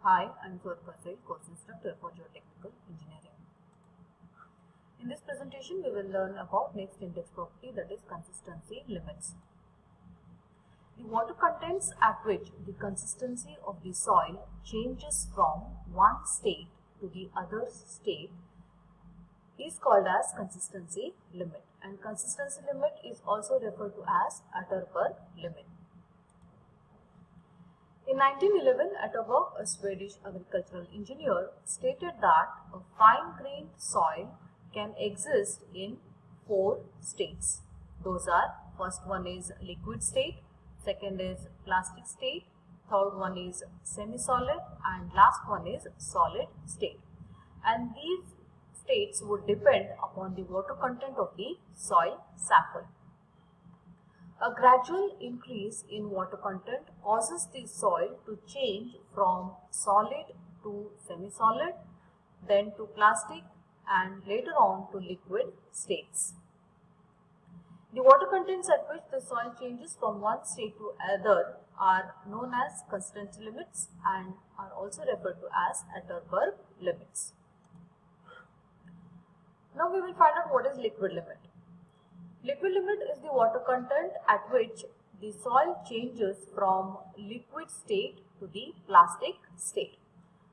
Hi, I'm Swarka Sail, course instructor for Geotechnical Engineering. In this presentation, we will learn about next index property, that is consistency limits. The water contents at which the consistency of the soil changes from one state to the other state is called as consistency limit, and consistency limit is also referred to as Atterberg limit. In 1911, Atterberg, a Swedish agricultural engineer, stated that a fine-grained soil can exist in 4 states. Those are, first one is liquid state, second is plastic state, third one is semi-solid, and last one is solid state. And these states would depend upon the water content of the soil sample. A gradual increase in water content causes the soil to change from solid to semi-solid, then to plastic, and later on to liquid states. The water contents at which the soil changes from one state to other are known as consistency limits and are also referred to as Atterberg limits. Now we will find out what is liquid limit. Liquid limit is the water content at which the soil changes from liquid state to the plastic state.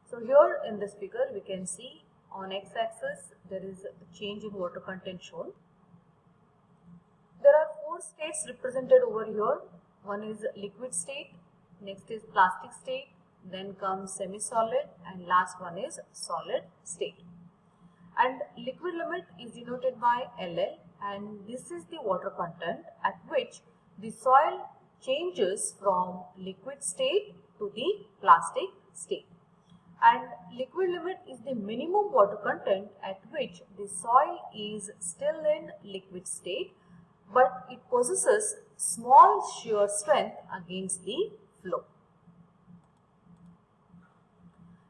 So here in this figure we can see on x-axis there is a change in water content shown. There are 4 states represented over here. One is liquid state, next is plastic state, then comes semi-solid, and last one is solid state. And liquid limit is denoted by LL, and this is the water content at which the soil changes from liquid state to the plastic state. And liquid limit is the minimum water content at which the soil is still in liquid state, but it possesses small shear strength against the flow.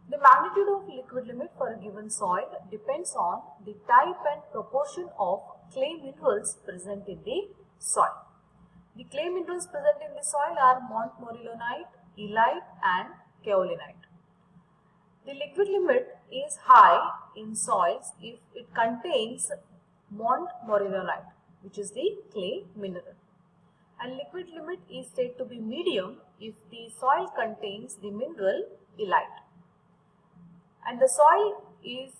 The magnitude of liquid limit for a given soil depends on the type and proportion of clay minerals present in the soil. The clay minerals present in the soil are montmorillonite, illite, and kaolinite. The liquid limit is high in soils if it contains montmorillonite, which is the clay mineral. And liquid limit is said to be medium if the soil contains the mineral illite. And the soil is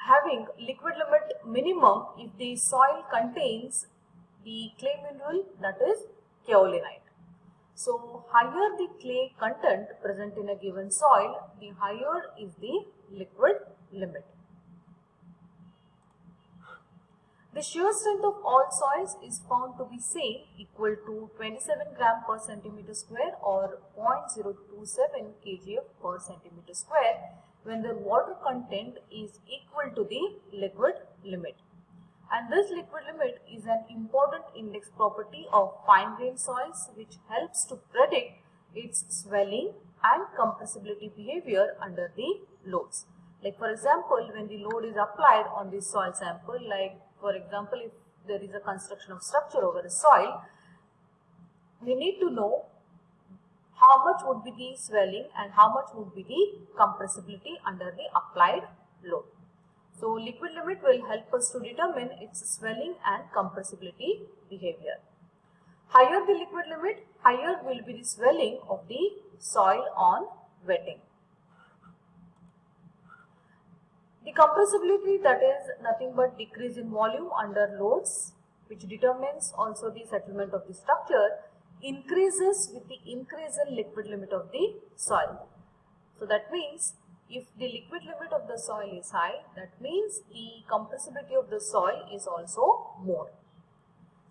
having liquid limit minimum if the soil contains the clay mineral, that is kaolinite. So higher the clay content present in a given soil, the higher is the liquid limit. The shear strength of all soils is found to be same, equal to 27 gram per centimeter square or 0.027 kgf per centimeter square when the water content is equal to the liquid limit. And this liquid limit is an important index property of fine-grained soils which helps to predict its swelling and compressibility behavior under the loads. Like for example, when the load is applied on the soil sample, like for example, if there is a construction of structure over a soil, we need to know how much would be the swelling and how much would be the compressibility under the applied load. So liquid limit will help us to determine its swelling and compressibility behavior. Higher the liquid limit, higher will be the swelling of the soil on wetting. The compressibility, that is nothing but decrease in volume under loads, which determines also the settlement of the structure, increases with the increase in liquid limit of the soil. So that means if the liquid limit of the soil is high, that means the compressibility of the soil is also more.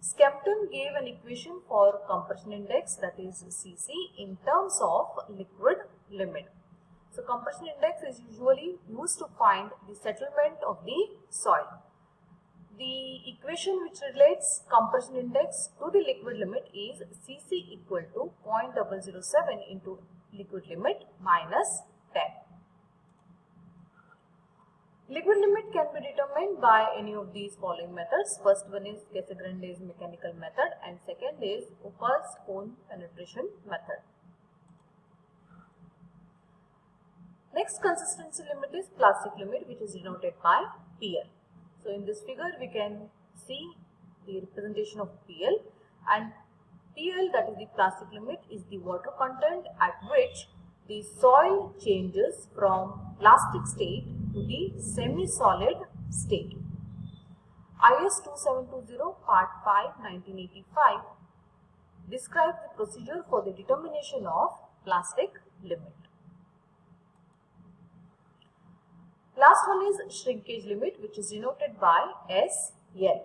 Skempton gave an equation for compression index, that is Cc, in terms of liquid limit. So compression index is usually used to find the settlement of the soil. The equation which relates compression index to the liquid limit is Cc equal to 0.007 into liquid limit minus 10. Liquid limit can be determined by any of these following methods. First one is Casegrande's mechanical method and second is Opal's cone penetration method. Next consistency limit is plastic limit, which is denoted by PL. So in this figure we can see the representation of PL, and PL, that is the plastic limit, is the water content at which the soil changes from plastic state to the semi-solid state. IS 2720 Part 5 1985 describes the procedure for the determination of plastic limit. Last one is shrinkage limit, which is denoted by SL,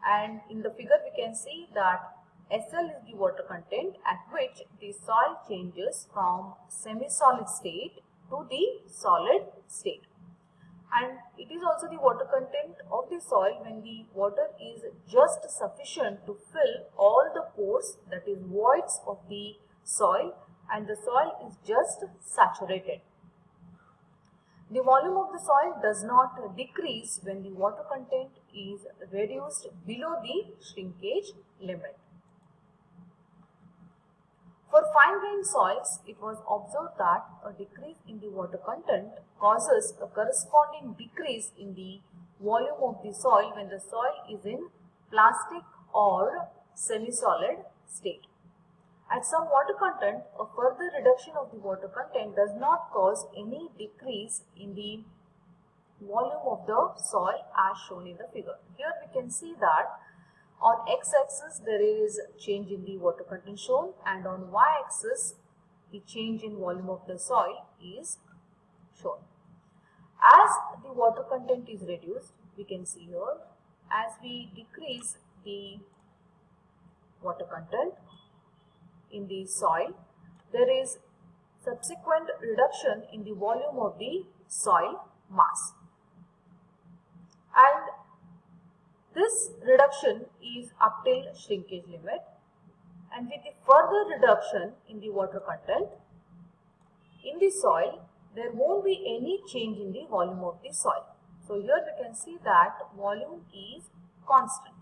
and in the figure we can see that SL is the water content at which the soil changes from semi-solid state to the solid state, and it is also the water content of the soil when the water is just sufficient to fill all the pores, that is voids of the soil, and the soil is just saturated. The volume of the soil does not decrease when the water content is reduced below the shrinkage limit. For fine-grained soils, it was observed that a decrease in the water content causes a corresponding decrease in the volume of the soil when the soil is in plastic or semi-solid state. At some water content, a further reduction of the water content does not cause any decrease in the volume of the soil as shown in the figure. Here we can see that on x-axis there is change in the water content shown, and on y-axis the change in volume of the soil is shown. As the water content is reduced, we can see here, as we decrease the water content in the soil, there is subsequent reduction in the volume of the soil mass, and this reduction is up till shrinkage limit, and with the further reduction in the water content in the soil, there won't be any change in the volume of the soil. So here we can see that volume is constant.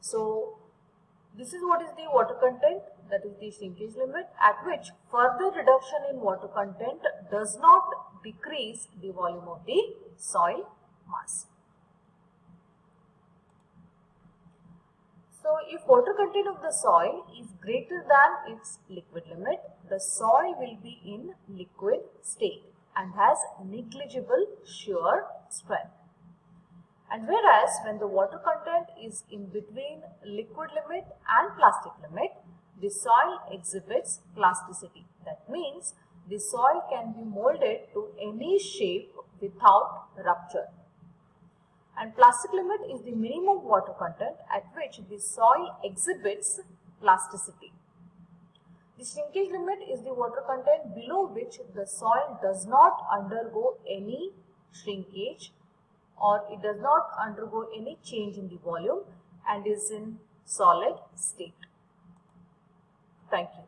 So this is what is the water content, that is the shrinkage limit, at which further reduction in water content does not decrease the volume of the soil mass. So if water content of the soil is greater than its liquid limit, the soil will be in liquid state and has negligible shear strength. And whereas when the water content is in between liquid limit and plastic limit, the soil exhibits plasticity. That means the soil can be molded to any shape without rupture. And plastic limit is the minimum water content at which the soil exhibits plasticity. The shrinkage limit is the water content below which the soil does not undergo any shrinkage, or it does not undergo any change in the volume and is in solid state. Thank you.